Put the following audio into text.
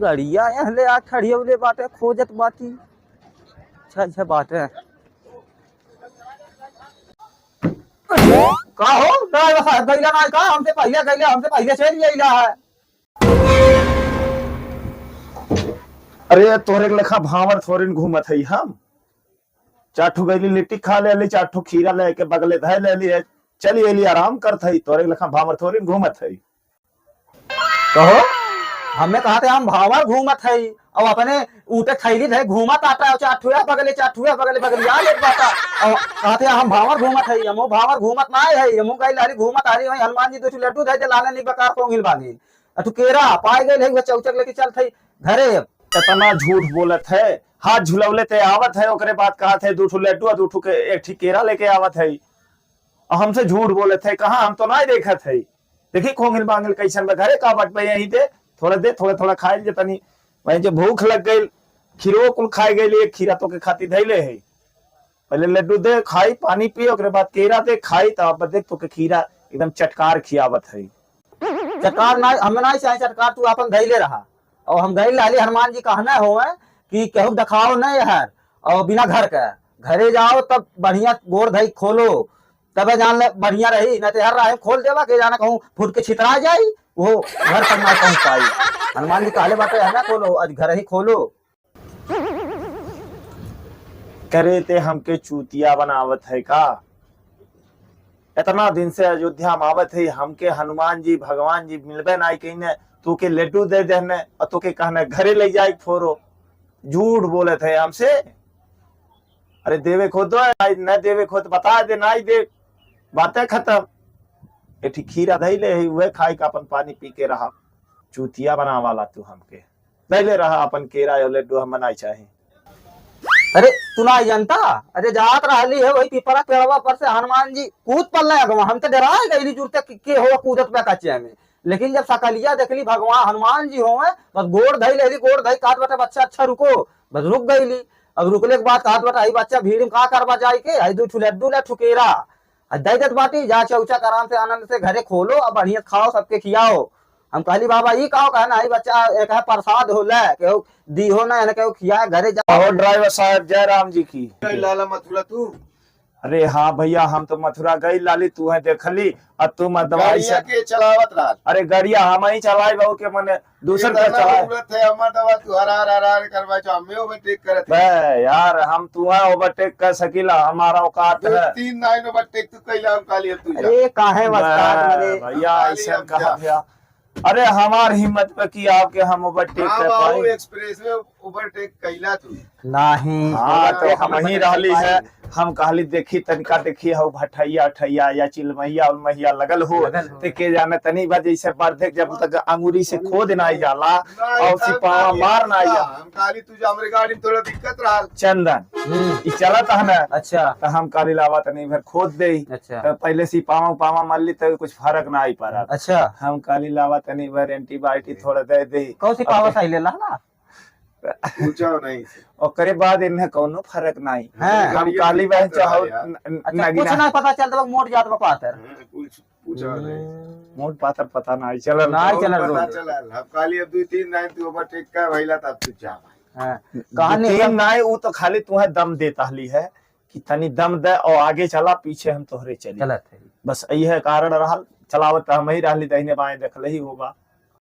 गड़िया यहाँ ले आ खड़ी ले बाटे खोजत बाती। अच्छा अच्छा बात है। का हो ना गैला ना का हमसे पहले चल गईला है। अरे तोहरे के लेखा भावर थोरिन घूमत है हम। चाठू गईली लिट्टी खा ले, चाठू खीरा लेके बगले धै ले ली है, चली एली आराम करत है। तोहरे के लेखा भावर थोरिन घूमत है। कहो हमें कहा थे हम भावर घूमत है और अपने ऊटे थैली थे घूमत आता है चाठुआ बगले बगलिया ले बाता और कहते हम भावर घूमत है। हमो भावर घूमत ना है हमो गई लारी घूमत आ रही है। हनुमान जी दो लड्डू थे लाने नहीं बकार को हिल भागी तू केरा पाए गए है चौचक लेके चल थई घरे। इतना झूठ बोलत है, हाथ झुलौले ते आवत है, ओकरे बाद कहा थे दू ठू लड्डू और दू ठू के एक ठी केरा लेके आवत है। हमसे झूठ बोलत है, कहा हम तो ना देखत है। देखी खोंगिल बांगिल कैसन में घरे का बट पे यहीं दे थोड़ा खाए जे तनी वहीं जो भूख लग गई खीरो कुल खाए गई। एक खीरा तो के खाती धैले है, पहले लड्डू दे खाई पानी पी ओकरे बाद केरा दे खाई तब देख तो के खीरा एकदम चटकार खियावत है। चटकार ना हमें ना चाहिए चटकार तू अपन धैले रहा और हम गई लाली हनुमान जी कहना हो कि केहू दिखाओ नहीं यार और बिना घर के घरे जाओ तब बढ़िया गोड़ धई खोलो तबे जान ले बढ़िया रही न तो हर राह खोल देवा के जाना कहूँ फुट के छितरा जाई वो घर तक ना पहुंच पाई। हनुमान जी काले बाटे है ना खोलो आज घर ही खोलो। करे ते हमके चूतिया बनावत है का। इतना दिन से अयोध्या में आवत है हमके हनुमान जी भगवान जी मिलबे ना कहीं तू के लड्डू दे देने और तू के कहने घरे ले जाए फोरो। झूठ बोले थे हमसे। अरे देवे खुद न देवे खुद बता दे ना दे बातें खत्म। एठी खीरा धैले है वह खाई का अपन पानी पी के रहा। चूतिया बना वाला तू हमके धैले रहा अपन केरा और लड्डू हम बनाई चाहे। अरे तू ना जनता अरे जात रही है वही पिपरा पेड़वा पर से हनुमान जी कूद पल हम तो डरा गई जुड़ते के हो कूदत पे कच्चे में। लेकिन जब सकलिया देखली भगवान हनुमान जी हो बस गोड़ धई ले गोड़ धई काट बटा बच्चा अच्छा रुको बस रुक गई। अब रुकले के बाद काट बटा बच्चा भीड़ में का करवा जाए के दू लड्डू ले ठुकेरा दे दत बाटी जा चौचक आराम से आनंद से घरे खोलो और बढ़िया खाओ सबके खियाओ। हम कहली बाबा ये कहो कहना आई बच्चा एक है प्रसाद हो ले केहू दी हो ना केहू खिया घरे जाओ। ड्राइवर साहब जय राम जी की। लाला मथुरा तू। अरे हाँ भैया हम तो मथुरा गई लाली तू है देखली और तुम दवाई से के चलावत रहा। अरे गाड़िया हम ही चलाई बहु के मने दूसर का चलाए थे हमार दवा तू हरा करवा जो हमें ओवरटेक करत बे यार हम तू है ओवरटेक कर सकीला हमारा औकात है। 3 9 ओवरटेक तू कैला हम काली तू जा। अरे काहे वस्ताद मेरे भैया ऐसा कहा भैया। अरे हमार हिम्मत पे की आपके हम ओवरटेक कर पाई। एक्सप्रेस में ओवरटेक कैला तू नहीं। हाँ तो हम ही रहली है। हम कहली देखी तनिका देखी हो भठैया ठैया या चिलमैया उलमैया लगल हो ते के जाने तनी बा जैसे बर्धे जब तक अंगूरी से खोद ना जाला और सिपावा मार ना जा। हम काली तुझे हमरे गाड़ी में थोड़ा दिक्कत रहा चंदन ई चलत है ना। अच्छा तो हम काली लावा तनी भर खोद दे। अच्छा तो पहले सिपावा पावा मार ली तो कुछ फर्क ना आई पड़ा। अच्छा हम काली लावा तनी भर एंटीबायोटिक थोड़ा दे दे कौन सी पावर सही ले ला ना पूछो नहीं ओकरे बाद इन्हें कोनो फर्क नहीं। हाँ। हम काली बहन चाहो अच्छा कुछ ना पता चलता मोट जात में पातर पूछो नहीं मोट पातर पता नहीं चल ना चल पता चला हम काली अब 2 3 9 तू ओवरटेक का भइला तब तू जा। कहानी तीन नहीं वो तो खाली तू है दम देता हली है कि तनी दम दे और आगे चला पीछे हम तोहरे चली गलत है बस यही है कारण रहल। चलावत हम ही रहली दहिने बाएं देखले ही होगा।